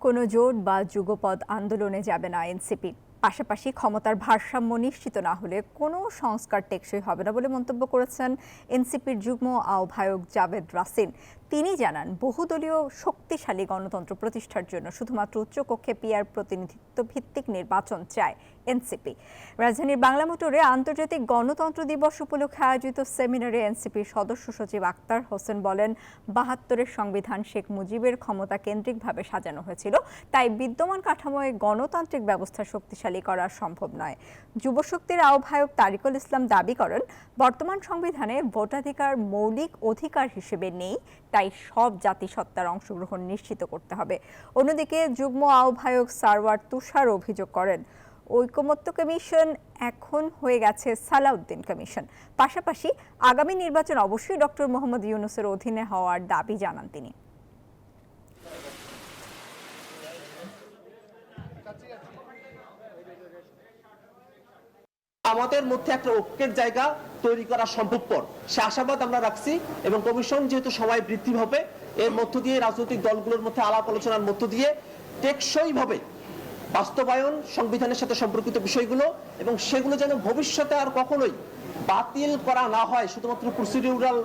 কোনো জোট বা যুগপৎ আন্দোলনে যাবে না এনসিপি। পাশাপাশি ক্ষমতার ভারসাম্য নিশ্চিত না হলে কোনো সংস্কার টেকসই হবে না বলে মন্তব্য করেছেন এনসিপির যুগ্ম আহ্বায়ক জাবেদ রাসিন। তিনি জানান, বহুদলীয় শক্তিশালী গণতন্ত্র প্রতিষ্ঠার জন্য শুধুমাত্র উচ্চকক্ষে পিআর প্রতিনিধিত্ব ভিত্তিক নির্বাচন চায় এনসিপি। রাজধানীর বাংলা মোটরে আন্তর্জাতিক গণতন্ত্র দিবস উপলক্ষে আয়োজিত সেমিনারে এনসিপির সদস্য সচিব আক্তার হোসেন বলেন, ৭২-এর সংবিধান শেখ মুজিবের ক্ষমতা কেন্দ্রিকভাবে সাজানো হয়েছিল, তাই বিদ্যমান কাঠামোয় গণতান্ত্রিক ব্যবস্থা শক্তিশালী করা সম্ভব নয়। যুবশক্তির আহ্বায়ক তারিকুল ইসলাম দাবি করেন, বর্তমান সংবিধানে ভোটাধিকার মৌলিক অধিকার হিসেবে নেই, তাই সব জাতিসত্তার অংশগ্রহণ নিশ্চিত করতে হবে। অন্যদিকে যুগ্ম আহ্বায়ক সারওয়ার তুষার অভিযোগ করেন, ঐকমত্য কমিশন এখন হয়ে গেছে সালাউদ্দিন কমিশন। পাশাপাশি আগামী নির্বাচন অবশ্যই ডক্টর মোহাম্মদ ইউনূসের অধীনে হওয়ার দাবি জানান তিনি। আমাদের মধ্যে একটা ঐক্যের জায়গা তৈরি করা সম্ভবপর, সে আশাবাদ আমরা রাখছি। এবং কমিশন যেহেতু সময় বৃদ্ধি হবে, এর মধ্য দিয়ে রাজনৈতিক দলগুলোর মধ্যে আলাপ আলোচনার মধ্য দিয়ে টেকসইভাবে বাস্তবায়ন, সংবিধানের সাথে সম্পর্কিত বিষয়গুলো, এবং সেগুলো যেন ভবিষ্যতে আর কখনোই বাতিল করা না হয় শুধুমাত্র প্রসিডিউরাল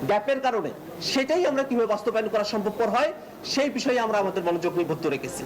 গ্যাপের কারণে, সেটাই আমরা কিভাবে বাস্তবায়ন করা সম্ভবপর হয় সেই বিষয়ে আমরা আমাদের মনোযোগ নিবদ্ধ রেখেছি।